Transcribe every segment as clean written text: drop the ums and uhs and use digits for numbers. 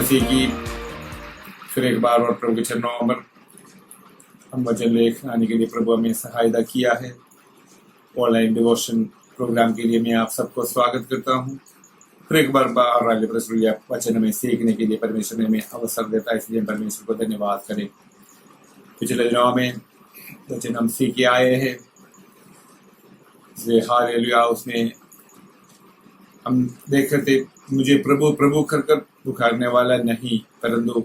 मसीह की फिर एक बार और प्रभु के चरणों में हम वचन लेख आने के लिए प्रभु हमें सहायता किया है। ऑनलाइन डिवोशन प्रोग्राम के लिए मैं आप सबको स्वागत करता हूँ। फिर एक बार आगे प्रसुलिया वचन में सीखने के लिए परमेश्वर ने हमें अवसर देता है, इसलिए परमेश्वर को धन्यवाद करें। पिछले दिनों में वचन हम सीख के आए हैं, इसलिए हालेलुया उसमें हम देख रहे थे, मुझे प्रभु प्रभु कर कर पुकारने वाला नहीं, परंतु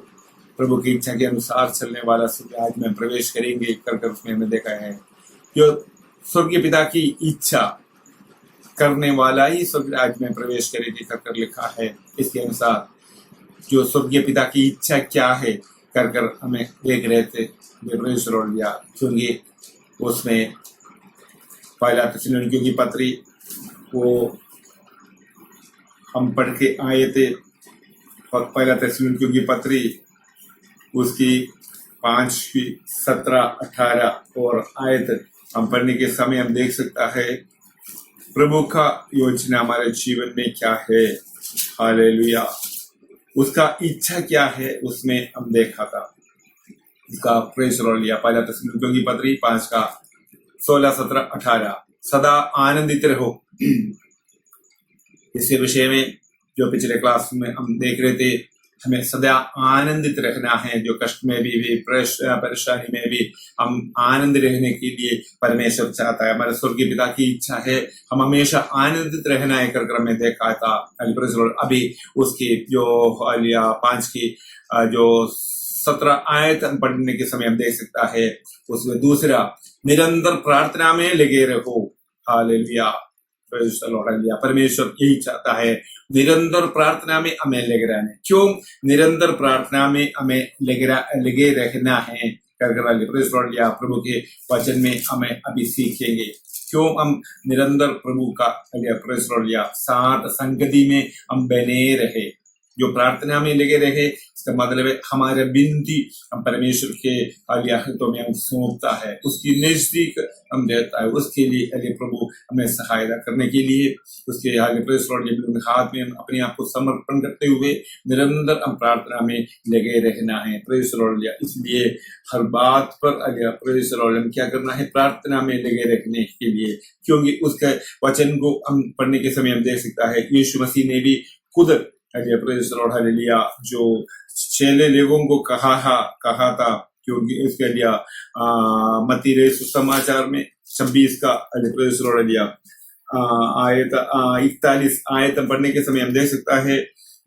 प्रभु की इच्छा के अनुसार चलने वाला आज में प्रवेश करेंगे कर कर उसमें हमने देखा है जो स्वर्गीय पिता की इच्छा करने वाला ही स्वर्ग आज में प्रवेश करेंगे कर कर लिखा है। इसके अनुसार जो स्वर्गीय पिता की इच्छा क्या है कर कर हमें देख रहे थे परमेश्वर और लिया, क्योंकि उसमें पहला थिस्सलुनीकियों की पत्री वो हम पढ़ के आए थे। और पहला थिस्सलुनीकियों की पत्री उसकी 5, 17, 18 और आयत हम पढ़ने के समय हम देख सकता है प्रभु का योजना हमारे जीवन में क्या है। हालेलुया, उसका इच्छा क्या है उसमें हम देखा था। उसका प्रेस रोल लिया। पहला थिस्सलुनीकियों की पत्री 5 का 16, 17, 18 सदा आनंदित रहो। इसी विषय में जो पिछले क्लास में हम देख रहे थे, हमें सदा आनंदित रहना है। जो कष्ट में भी परेशानी में भी हम आनंद रहने के लिए परमेश्वर चाहता है। हमारे स्वर्गीय पिता की इच्छा है हम हमेशा आनंदित रहना है कर में देखा था। अभी उसकी जो 5 की जो 17 आयत पढ़ने के समय हम देख सकता है, उसमें दूसरा निरंतर प्रार्थना में लगे रहो। हालेलुया, परमेश्वर यही चाहता है निरंतर प्रार्थना में हमें लगे रहना। क्यों निरंतर प्रार्थना में हमें लगे रहना है प्रभु के वचन में हमें अभी सीखेंगे। क्यों हम निरंतर प्रभु का साथ संगति में हम बने रहे। जो प्रार्थना में लगे रहे इसका मतलब है हमारे विनती हम परमेश्वर के हाथों में हम सौंपता है, उसकी नजदीक हम देता है। उसके लिए प्रभु हमें सहायता करने के लिए उसके हाथ में हम अपने आप को समर्पण करते हुए निरंतर हम प्रार्थना में लगे रहना है। इसलिए हर बात पर हम क्या करना है, प्रार्थना में लगे रहने के लिए, क्योंकि उसके वचन को हम पढ़ने के समय हम देख सकता है यीशु मसीह ने भी खुद हालेलुया जो चेले लोगों को कहा था, क्योंकि इसके लिए मत्ती सुसमाचार में 26 का हालेलुया आयत 41 आयत पढ़ने के समय हम देख सकता है,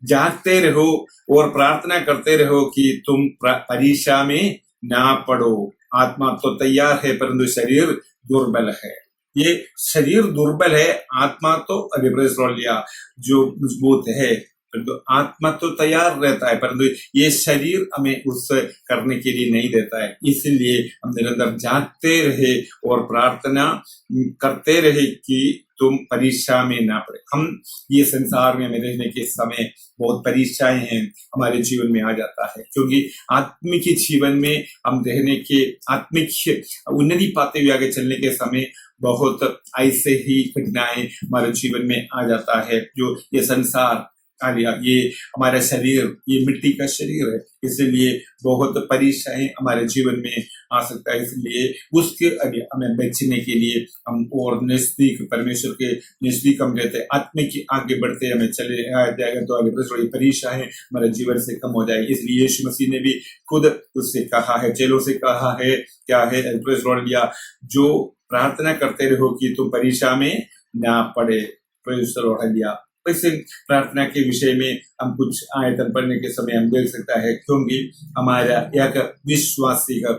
जागते रहो और प्रार्थना करते रहो कि तुम परीक्षा में ना पड़ो। आत्मा तो तैयार है परंतु शरीर दुर्बल है। ये शरीर दुर्बल है, आत्मा तो जो मजबूत है, परंतु आत्मा तो तैयार रहता है, परंतु ये शरीर हमें उस करने के लिए नहीं देता है। इसलिए हम निरंतर जागते रहे और प्रार्थना करते रहे कि तुम परीक्षा में ना पड़े। हम ये संसार में रहने के समय बहुत परीक्षाएं हैं हमारे जीवन में आ जाता है, क्योंकि आत्मिक जीवन में हम रहने के आत्मिक उन्नति पाते हुए आगे चलने के समय बहुत ऐसे ही घटनाएं हमारे जीवन में आ जाता है। जो ये संसार ये हमारा शरीर ये मिट्टी का शरीर है, इसलिए बहुत परीक्षाएं हमारे जीवन में आ सकता है। इसलिए उसके हमें बचने के लिए हम और नजदीक परमेश्वर के नजदीक हम रहते हैं, आत्मिक आगे बढ़ते हमें चले जाएगा तो आगे परीक्षाएं हमारे जीवन से कम हो जाएगी। इसलिए यीशु मसीह ने भी खुद उससे कहा है, चेलों से कहा है क्या है, जो प्रार्थना करते रहो कि तुम परीक्षा में ना पड़े। वैसे प्रार्थना के विषय में हम कुछ आयतन पढ़ने के समय हम देख सकता है, क्योंकि हमारा एक विश्वासी का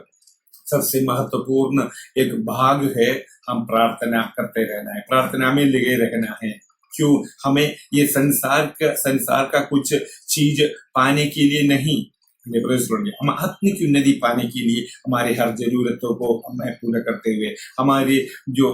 सबसे महत्वपूर्ण एक भाग है हम प्रार्थना करते रहना है, प्रार्थना में लगे रहना है। क्यों हमें ये संसार का कुछ चीज पाने के लिए नहीं, हम आत्मिक उन्नति पाने के लिए हमारे हर जरूरतों को हमें पूरा करते हुए, हमारे जो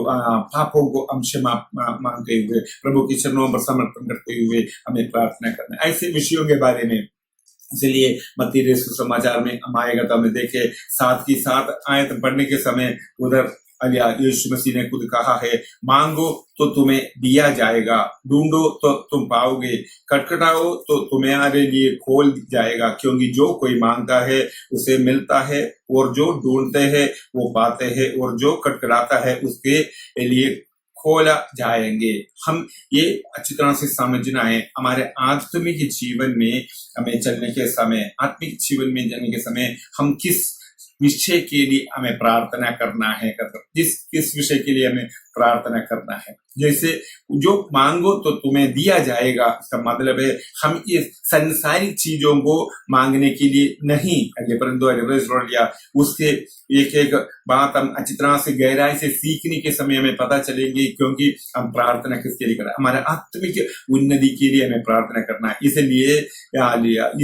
पापों को हम क्षमा मांगते हुए प्रभु के चरणों पर समर्पण करते हुए हमें प्रार्थना करना है ऐसे विषयों के बारे में। इसलिए मत्ती सुसमाचार में हम आएगा तो हमें देखे 7 की 7 आयत पढ़ने के समय उधर अलिया यीशु मसीह ने खुद कहा है, मांगो तो तुम्हें दिया जाएगा, ढूंढो तो तुम पाओगे, खटखटाओ तो तुम्हारे लिए खोल जाएगा, क्योंकि जो कोई मांगता है उसे मिलता है, और जो ढूंढते हैं वो पाते हैं, और जो खटखटाता है उसके लिए खोला जाएंगे। हम ये अच्छी तरह से समझना है। हमारे आत्मिक जीवन में हमें चलने के समय, आत्मिक जीवन में चलने के समय हम किस विषय के लिए हमें प्रार्थना करना है, किस विषय के लिए हमें प्रार्थना करना है। जैसे जो मांगो तो तुम्हें दिया जाएगा, इसका मतलब है हम ये संसारिक चीजों को मांगने के लिए नहीं, परंतु उसके एक एक बात हम अच्छी तरह से गहराई से सीखने के समय हमें पता चलेगी, क्योंकि हम प्रार्थना किसके लिए कर रहे हैं, हमारे आत्मिक उन्नति के लिए हमें प्रार्थना करना है। इसलिए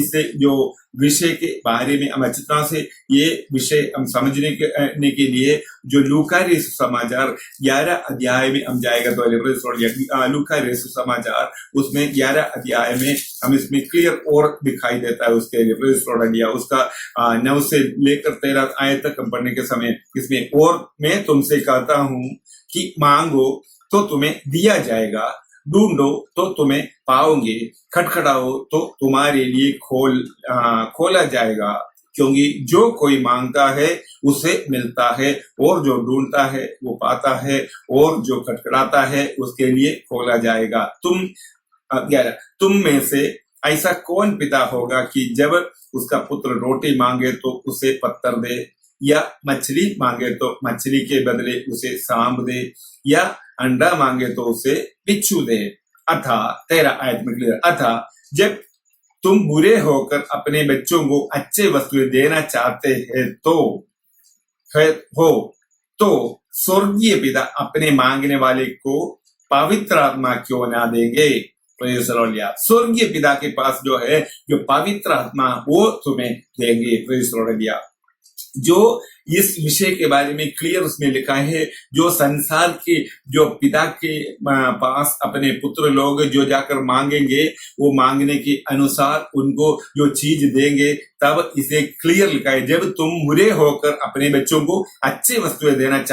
इससे जो विषय के बारे में हम अच्छी तरह से ये विषय हम समझने के लिए जो लूका समाचार 11 अध्याय में हम जाएगा, तो लूका समाचार उसमें 11 अध्याय में हम इसमें क्लियर और दिखाई देता है उसके लिए उसका 9 से लेकर 13 आयत तक हम पढ़ने के समय इसमें, और मैं तुमसे कहता हूं कि मांगो तो तुम्हें दिया जाएगा, ढूंढो तो तुम्हें पाओगे, खटखटाओ तो तुम्हारे लिए खोला जाएगा, क्योंकि जो कोई मांगता है उसे मिलता है, और जो ढूंढता है वो पाता है, और जो खटखटाता है उसके लिए खोला जाएगा। तुम में से ऐसा कौन पिता होगा कि जब उसका पुत्र रोटी मांगे तो उसे पत्थर दे, या मछली मांगे तो मछली के बदले उसे सांप दे, या अंडा मांगे तो उसे बिच्छू दे। अथा 13 आयत में क्लियर, अथा जब तुम बुरे होकर अपने बच्चों को अच्छे वस्तुएं देना चाहते हैं तो स्वर्गीय पिता अपने मांगने वाले को पवित्र आत्मा क्यों ना देंगे। स्वर्गीय पिता के पास जो है, जो पवित्र आत्मा, वो तुम्हें देंगे। जो इस विषय के बारे में क्लियर उसमें लिखा है, जो संसार के जो पिता के पास अपने पुत्र लोग जो जाकर मांगेंगे, वो मांगने के अनुसार उनको जो चीज देंगे, तब इसे क्लियर लिखा है, जब तुम बुरे होकर अपने बच्चों को अच्छे वस्तुएं देना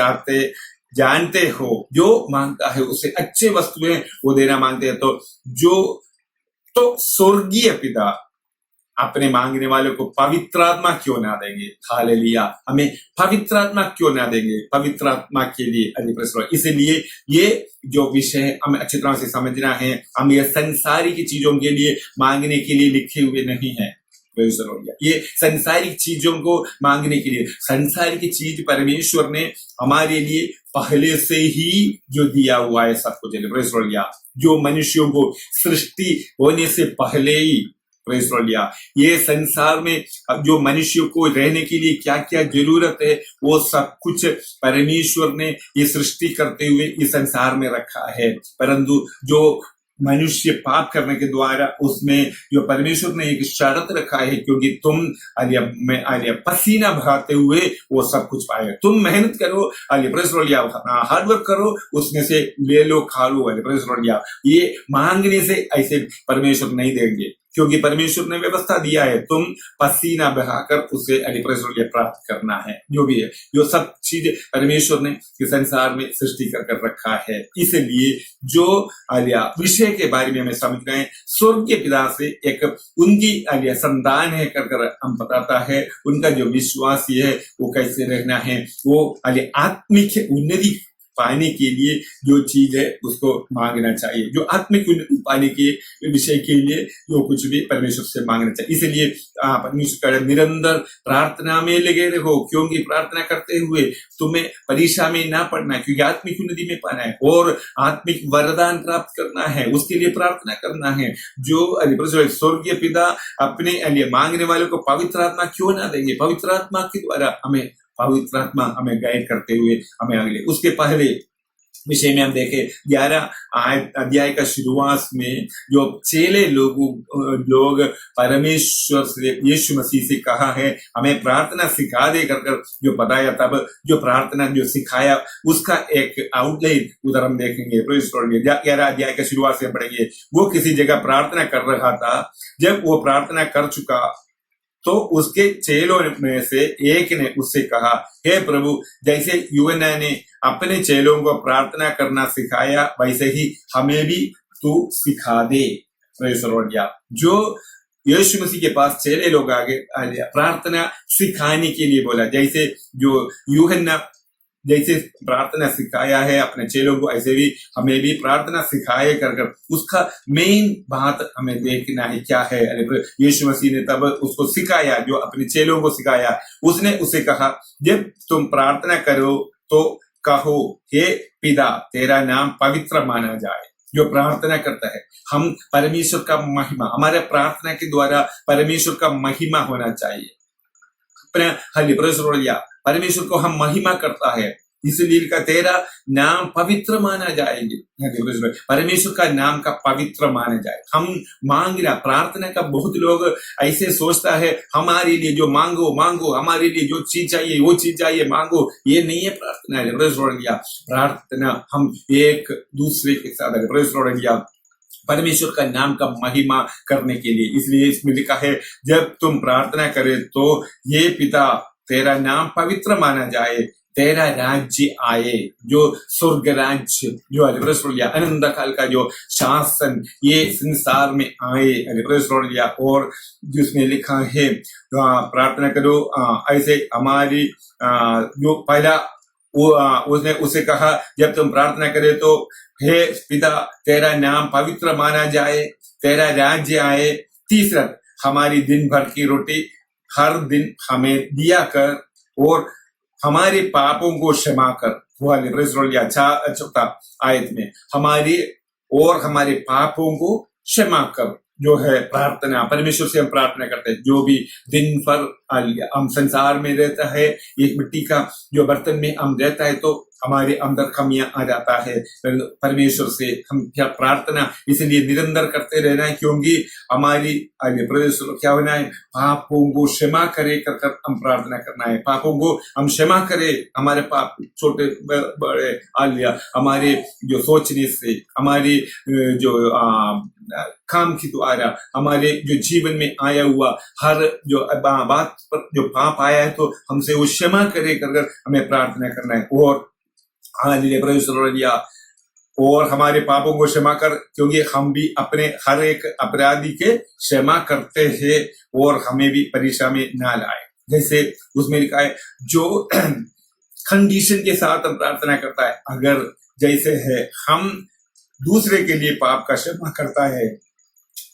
जानते हो, जो मांगता है उसे अच्छे वस्तुएं वो देना मांगते हैं, तो स्वर्गीय पिता अपने मांगने वालों को पवित्र आत्मा क्यों ना देंगे। हालेलुया, हमें पवित्र आत्मा क्यों ना देंगे, पवित्र आत्मा के लिए। इसलिए ये जो विषय हमें अच्छी तरह से समझना है, हम ये संसारिक चीजों के लिए मांगने के लिए लिखे हुए नहीं है। ये संसारिक चीजों को मांगने के लिए, संसारिक चीज परमेश्वर ने हमारे लिए पहले से ही जो दिया हुआ है सब कुछ, जो मनुष्यों को सृष्टि होने से पहले ही, ये संसार में जो मनुष्य को रहने के लिए क्या क्या जरूरत है, वो सब कुछ परमेश्वर ने ये सृष्टि करते हुए इस संसार में रखा है। परंतु जो मनुष्य पाप करने के द्वारा उसमें जो परमेश्वर ने एक शर्त रखा है, क्योंकि तुम पसीना बहाते हुए वो सब कुछ पाएगा। तुम मेहनत करो, हार्डवर्क करो, उसमें से ले लो, खा लो। ये मांगने से ऐसे परमेश्वर नहीं देंगे, क्योंकि परमेश्वर ने व्यवस्था दिया है, तुम पसीना बहाकर उसे प्राप्त करना है। जो भी है, जो सब चीज परमेश्वर ने इस संसार में सृष्टि कर रखा है। इसलिए जो विषय के बारे में हमें समझ गए, स्वर्गीय पिता से एक उनकी संतान है कर हम बताता है, उनका जो विश्वास है वो कैसे रहना है, वो आत्मिक उन्नति पाने के लिए जो चीज है उसको मांगना चाहिए, जो आत्मिक उन्नति पाने के विषय के लिए जो कुछ भी परमेश्वर से मांगना चाहिए। इसलिए परमेश्वर का निरंतर प्रार्थना में लगे रहो, क्योंकि प्रार्थना करते हुए तुम्हें परीक्षा में ना पड़ना है, क्योंकि आत्मिक उन्नति में पाना है और आत्मिक वरदान प्राप्त करना है, उसके लिए प्रार्थना करना है। जो स्वर्गीय पिता अपने मांगने वालों को पवित्र आत्मा क्यों ना देंगे, पवित्र आत्मा के द्वारा हमें पवित्र आत्मा हमें गाइड करते हुए हमें अगले उसके पहले विषय में हम देखे 11 अध्याय का शुरुआत में जो चेले लोग परमेश्वर से, यीशु मसीह से कहा है हमें प्रार्थना सिखा दे कर जो बताया, तब जो प्रार्थना जो सिखाया उसका एक आउटलाइन उधर हम देखेंगे। 11 अध्याय का शुरुआत से पढ़ेंगे। वो किसी जगह प्रार्थना कर रहा था, जब वो प्रार्थना कर चुका तो उसके चेलों में से एक ने उससे कहा, हे प्रभु, जैसे यूहन्ना ने अपने चेलों को प्रार्थना करना सिखाया वैसे ही हमें भी तू सिखा दे। Praise the Lord. जो यीशु मसीह के पास चेले लोग आगे प्रार्थना सिखाने के लिए बोला, जैसे जो यूहन्ना जैसे प्रार्थना सिखाया है अपने चेलों को, ऐसे भी हमें भी प्रार्थना सिखाए कर उसका मेन बात हमें देखना है क्या है। यीशु मसीह ने तब उसको सिखाया, जो अपने चेलों को सिखाया। उसने उसे कहा, जब तुम प्रार्थना करो तो कहो, हे पिता, तेरा नाम पवित्र माना जाए। जो प्रार्थना करता है, हम परमेश्वर का महिमा, हमारे प्रार्थना के द्वारा परमेश्वर का महिमा होना चाहिए। परमेश्वर को हम महिमा करता है, इसलिए का तेरा नाम पवित्र माना जाएंगे। परमेश्वर का नाम का पवित्र माना जाए। हम मांगना, प्रार्थना का बहुत लोग ऐसे सोचता है, हमारे लिए जो मांगो मांगो, हमारे लिए जो चीज चाहिए वो चीज चाहिए मांगो। ये नहीं है प्रार्थना है। प्रार्थना हम एक दूसरे के साथ परमेश्वर का नाम का महिमा करने के लिए। इसलिए इसमें लिखा है, जब तुम प्रार्थना करे तो ये पिता, तेरा नाम पवित्र माना जाए, तेरा राज्य आए। जो स्वर्ग राज्य, जो अनंत काल का जो शासन ये संसार में आए। और जिसमें लिखा है, प्रार्थना करो ऐसे हमारी जो पहला उसने उसे कहा, जब तुम प्रार्थना करे तो हे पिता, तेरा नाम पवित्र माना जाए, तेरा राज्य आए। तीसरा, हमारी दिन भर की रोटी हर दिन हमें दिया कर, और हमारे पापों को क्षमा कर। चौथा आयत में हमारे पापों को क्षमा कर, जो है प्रार्थना। परमेश्वर से हम प्रार्थना करते हैं, जो भी दिन भर हम संसार में रहता है, एक मिट्टी का जो बर्तन में हम रहता है, तो हमारे अंदर कमियां आ जाता है। परमेश्वर से हम क्या प्रार्थना इसलिए निरंतर करते रहना है, क्योंकि हमारी परमेश्वर क्या होना है, पापों को क्षमा करे कर हम प्रार्थना करना है। पापों को हम क्षमा करे, हमारे पाप छोटे बड़े हमारे जो सोचने से, हमारे जो काम की द्वारा, हमारे जो जीवन में आया हुआ हर जो बात पर जो पाप आया है, तो हमसे वो क्षमा करे कर हमें प्रार्थना करना है। और हमारे पापों को क्षमा कर, क्योंकि हम भी अपने हर एक अपराधी के क्षमा करते हैं, और हमें भी परीक्षा में ना लाए। जैसे उसमें लिखा है, जो कंडीशन के साथ हम प्रार्थना करता है, अगर जैसे है हम दूसरे के लिए पाप का क्षमा करता है,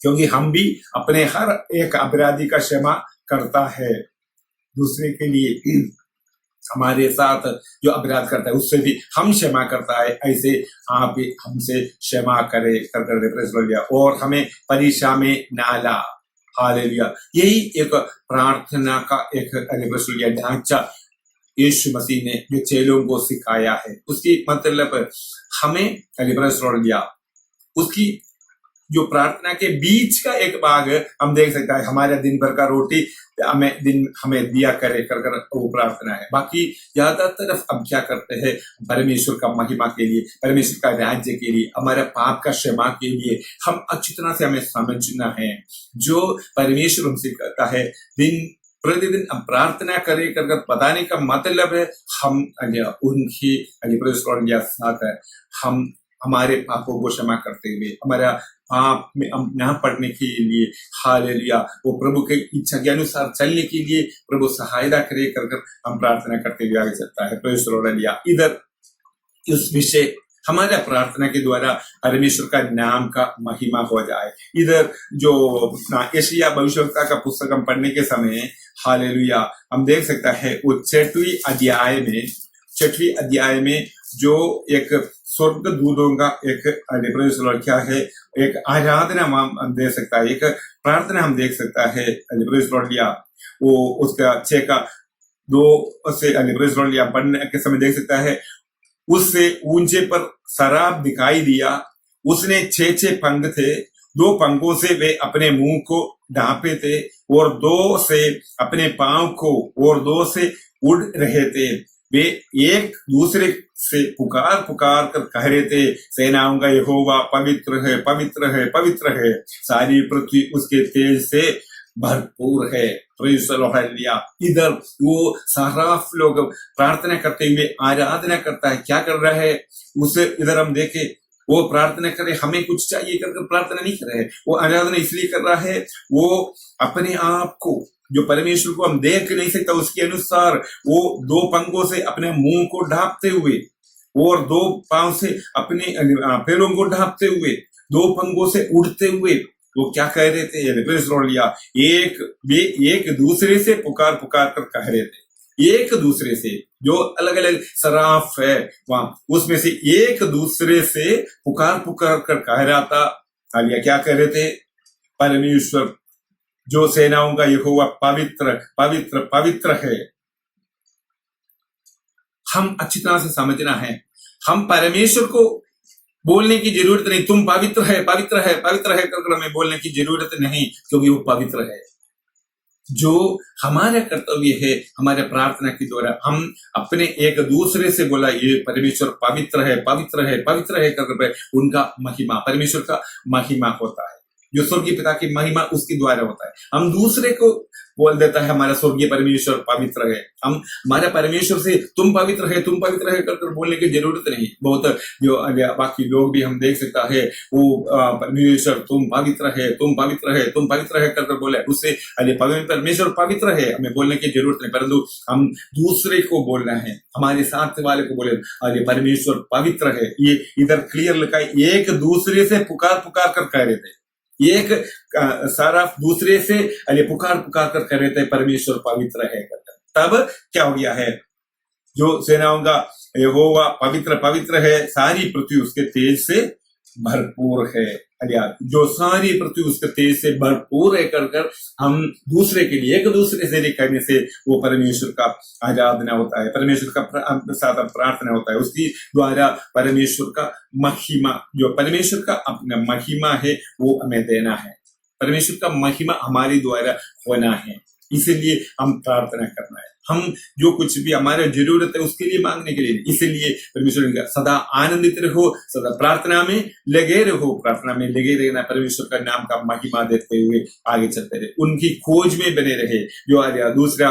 क्योंकि हम भी अपने हर एक अपराधी का क्षमा करता है। दूसरे के लिए हमारे साथ जो अपराध करता है उससे भी हम क्षमा करता है, ऐसे आप भी हमसे क्षमा करे कर। और हमें परीक्षा में ना ला। हालेलुया। यही एक प्रार्थना का एक ढांचा यीशु मसीह ने जो चेलों को सिखाया है, उसकी मतलब हमें उसकी जो प्रार्थना के बीच का एक भाग हम देख सकता है, हमारे दिन भर का रोटी हमें दिया करे कर वो प्रार्थना है। बाकी ज्यादातर अब क्या करते हैं, परमेश्वर का महिमा के लिए, परमेश्वर का राज्य के लिए, हमारे पाप का क्षमा के लिए हम अच्छी तरह से हमें समझना है। जो परमेश्वर हमसे कहता है दिन प्रतिदिन हम प्रार्थना करे कर बताने का मतलब है, हम उनकी साथ हम हमारे पापों को क्षमा करते हुए, हमारा पाप में हम ना पड़ने के लिए, हालेलुया, वो प्रभु के इच्छा के अनुसार चलने के लिए प्रभु सहायता करे कर हम प्रार्थना करते हुए आगे चलता है। इधर इस विषय हमारा प्रार्थना के द्वारा परमेश्वर का नाम का महिमा हो जाए। इधर जो यशायाह भविष्यवक्ता का पुस्तक हम पढ़ने के समय, हालेलुया, हम देख सकता है वो छठवीं अध्याय में जो एक स्वर्ग दूतों का एक क्या है, एक आराधना हम देख सकता है, एक प्रार्थना हम देख सकता है। वो उसका 6 का 2 से पढ़ने के समय देख सकता है, उससे ऊंचे पर शराब दिखाई दिया, उसने 6 पंख थे, 2 पंखों से वे अपने मुंह को ढांपे थे, और 2 से अपने पांव को, और 2 से उड़ रहे थे। वे एक दूसरे से पुकार कर कह रहे थे, सेनाओं का यहोवा पवित्र है, पवित्र है, पवित्र है, सारी पृथ्वी उसके तेज से भरपूर है। Praise the Lord, hallelujah. इधर वो साराफ लोग प्रार्थना करते हुए आराधना करता है, क्या कर रहा है उसे इधर हम देखें, वो प्रार्थना करे, हमें कुछ चाहिए कर प्रार्थना नहीं कर रहे हैं, वो आराधना इसलिए कर रहा है, वो अपने आप को, जो परमेश्वर को हम देख नहीं सकता उसके अनुसार, वो दो पंखों से अपने मुंह को ढांपते हुए और दो पांव से अपने पैरों को ढांपते हुए, दो पंखों से उड़ते हुए वो क्या कह रहे थे, प्रेज़ द लॉर्ड, वे एक दूसरे से पुकार पुकार कर कह रहे थे, एक दूसरे से, जो अलग अलग सराफ है वहां, उसमें से एक दूसरे से पुकार पुकार कर कह रहा था, हालिया क्या कह रहे थे, परमेश्वर जो सेनाओं का यहोवा पवित्र पवित्र पवित्र है। हम अच्छी तरह से समझना है, हम परमेश्वर को बोलने की जरूरत नहीं, तुम पवित्र है पवित्र है पवित्र है कर हमें बोलने की जरूरत नहीं, क्योंकि वो पवित्र है। जो हमारा कर्तव्य है, हमारे प्रार्थना के द्वारा हम अपने एक दूसरे से बोला, ये परमेश्वर पवित्र है पवित्र है पवित्र है कर उनका महिमा, परमेश्वर का महिमा होता है, जो स्वर्गीय पिता की महिमा उसके द्वारा होता है। हम दूसरे को बोल देता है हमारा स्वर्गीय परमेश्वर पवित्र है, हम हमारे परमेश्वर से तुम पवित्र है कर बोलने की जरूरत नहीं। बहुत जो बाकी लोग भी हम देख सकता है, वो परमेश्वर तुम पवित्र है तुम पवित्र है तुम पवित्र है कर बोले, उससे परमेश्वर पवित्र है हमें बोलने की जरूरत नहीं, परंतु हम दूसरे को बोलना है, हमारे साथ वाले को बोले अरे परमेश्वर पवित्र है। ये इधर क्लियर लिखा है, एक दूसरे से पुकार पुकार कर कह रहे थे, एक सारा दूसरे से पुकार पुकार कर कह रहे थे परमेश्वर पवित्र है। तब क्या हो गया है, जो सेनाओं का यहोवा पवित्र पवित्र है, सारी पृथ्वी उसके तेज से भरपूर है, जो सारी पृथ्वी उसके तेज से भरपूर है कर हम दूसरे के लिए एक दूसरे से करने से वो परमेश्वर का आराधना होता है, परमेश्वर का साथ प्रार्थना होता है, उसकी द्वारा परमेश्वर का महिमा, जो परमेश्वर का अपना महिमा है वो हमें देना है, परमेश्वर का महिमा हमारे द्वारा होना है, इसीलिए हम प्रार्थना करना है। हम जो कुछ भी हमारे जरूरत है उसके लिए मांगने के लिए, इसलिए परमेश्वर ने सदा आनंदित रहो, सदा प्रार्थना में लगे रहो, प्रार्थना में लगे रहना, परमेश्वर का नाम का महिमा देते हुए आगे चलते रहे, उनकी खोज में बने रहे। जो आ दूसरा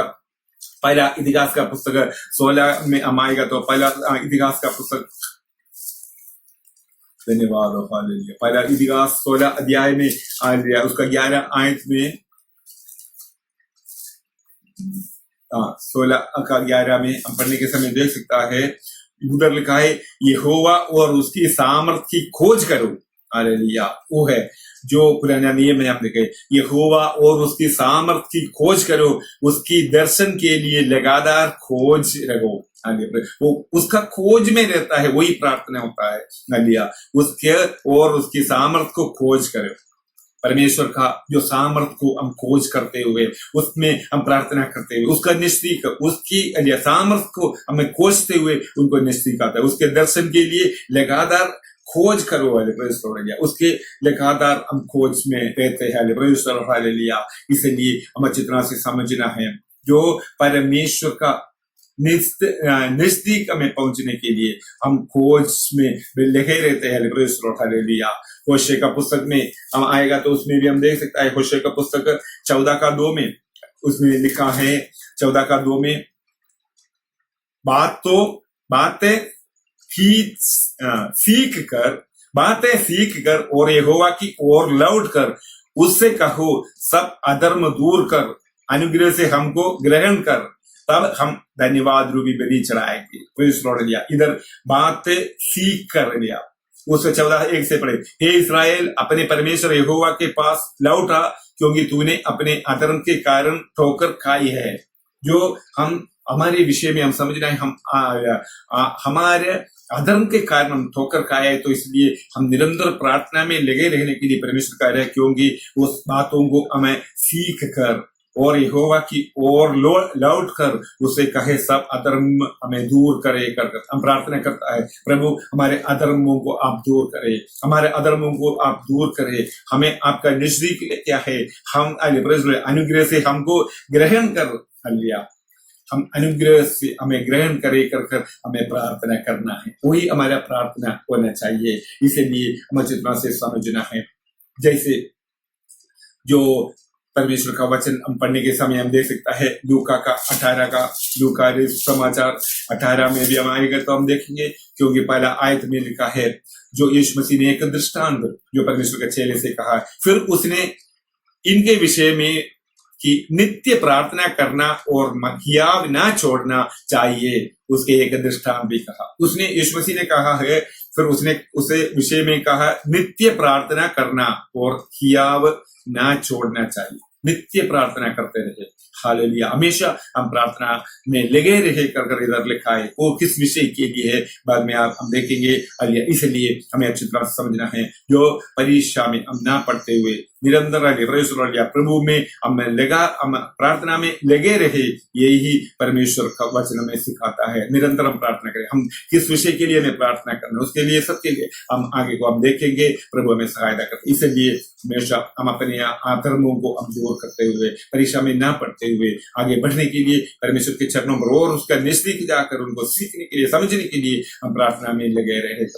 पहला इतिहास का पुस्तक 16 में हम आएगा, तो पहला इतिहास का पुस्तक, धन्यवाद, पहला इतिहास 16 अध्याय में उसका 11 आयत में 16 का 11 में हम पढ़ने के समय देख सकता है, उधर लिखा है यहोवा और उसकी सामर्थ की खोज करो। हालेलुया, वो है जो पुराना नियम में आप देखे, यहोवा और उसकी सामर्थ की खोज करो, उसकी दर्शन के लिए लगातार खोज रखो। वो उसका खोज में रहता है, वही प्रार्थना होता है। हालेलुया, उसके और उसकी सामर्थ को खोज करो, परमेश्वर का जो सामर्थ को हम खोज करते हुए उसमें हम प्रार्थना करते हुए उसका नजदीक, उसकी सामर्थ को हमें खोजते हुए उनको नजदीक आता है, उसके दर्शन के लिए लगातार खोज करो। हालेलुया, उसके लगातार हम खोज में रहते हैं। हालेलुया, इसलिए हम अच्छी तरह से समझना है, जो परमेश्वर का नजदीक हमें पहुंचने के लिए हम खोज में लगे रहते हैं। हालेलुया, होशे का पुस्तक में हम आएगा तो उसमें भी हम देख सकता है, होशे का पुस्तक 14 का 2 में उसमें लिखा है, 14 का 2 में बातें सीख कर और यहोवा की ओर लौट कर उससे कहो, सब अधर्म दूर कर, अनुग्रह से हमको ग्रहण कर, तब हम धन्यवाद रूपी बलि चढ़ाएंगे। इधर बातें सीख कर लिया, उसमें 14:1 से पढ़े, हे इस्राएल, अपने परमेश्वर यहोवा के पास लौट आ, क्योंकि तूने अपने अधर्म के कारण ठोकर खाई है। जो हम हमारे विषय में हम समझना है, हम हमारे अधर्म के कारण हम ठोकर खाया है, तो इसलिए हम निरंतर प्रार्थना में लगे रहने के लिए परमेश्वर कह रहे हैं, क्योंकि उस बातों को हमें सीख कर और यहोवा की ओर लौट कर उसे कहे, सब अधर्म हमें दूर करे कर हम प्रार्थना करता है, प्रभु हमारे अधर्मों को आप दूर करें, हमारे अधर्मों को आप दूर करें, हमें आपका नजदीक क्या है, हम अनुग्रह से हमको ग्रहण कर लिया, हम अनुग्रह से हमें ग्रहण करे कर हमें प्रार्थना करना है, वही हमारा प्रार्थना होना चाहिए। इसलिए हमें जितना से समझना है, जैसे जो परमेश्वर का वचन हम पढ़ने के समय हम देख सकता है लूका का 18 का लूका समाचार 18 में भी हम आएंगे तो हम देखेंगे, क्योंकि पहला आयत में लिखा है जो यीशु मसीह ने एक दृष्टांत जो परमेश्वर के चेले से कहा, फिर उसने इनके विषय में कि नित्य प्रार्थना करना और हियाव ना छोड़ना चाहिए उसके एक दृष्टांत भी कहा। उसने यीशु मसीह ने कहा है, फिर उसने उसे विषय में कहा नित्य प्रार्थना करना और हियाव ना छोड़ना चाहिए। नित्य प्रार्थना करते रहे, हालेलुया, हमेशा हम प्रार्थना में लगे रहे कर इधर लिखा है। वो किस विषय के लिए है बाद में हम देखेंगे। इसलिए हमें अच्छी तरह समझना है, जो परीक्षा में हम ना पढ़ते हुए निरंतर प्रभु में हम प्रार्थना में लगे रहे, यही परमेश्वर का वचन में सिखाता है। निरंतर हम प्रार्थना करें, हम किस विषय के लिए हमें प्रार्थना करना, उसके लिए सबके लिए हम आगे को हम देखेंगे, प्रभु हमें सहायता करते। इसलिए हमेशा हम अपने धर्मों को हम दूर करते हुए, परीक्षा में ना पढ़ते हुए आगे बढ़ने के लिए परमेश्वर के चरणों पर और उसका नजदीक जाकर उनको सीखने के लिए, समझने के लिए हम प्रार्थना में लगे रहे।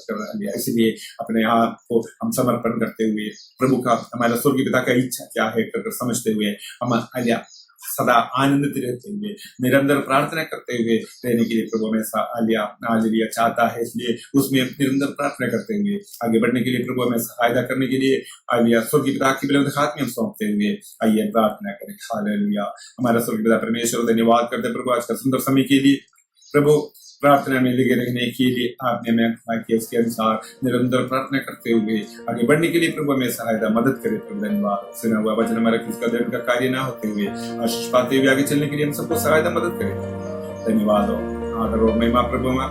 इसलिए अपने आप को हम समर्पण करते हुए प्रभु का, हमारा स्वर्गीय पिता का इच्छा क्या है कर समझते हुए हम सदा आनंदित रहते हुए निरंतर प्रार्थना करते हुए रहने के लिए प्रभु हमें हालेलुया चाहता है। इसलिए उसमें निरंतर प्रार्थना करते हुए आगे बढ़ने के लिए प्रभु हमें सहायता करने के लिए हालेलुया स्वर्गीय पिता की बलवंत हाथ में हम सौंपते हुए आइए प्रार्थना करें। हालेलुया, हमारा स्वर्गीय पिता परमेश्वर धन्यवाद करते प्रभु आज का सुंदर समय के लिए। प्रभु प्रार्थना में लगे रहने के लिए आपने हमें किया, उसके अनुसार निरंतर प्रार्थना करते हुए आगे बढ़ने के लिए प्रभु हमें सहायता मदद करे। प्रभु धन्यवाद, सुना हुआ वचन हमारा किसका दर्द का कार्य ना होते हुए आशीष पाते हुए आगे चलने के लिए हम सबको सहायता मदद करे। धन्यवाद हो, आदर और महिमा प्रभु में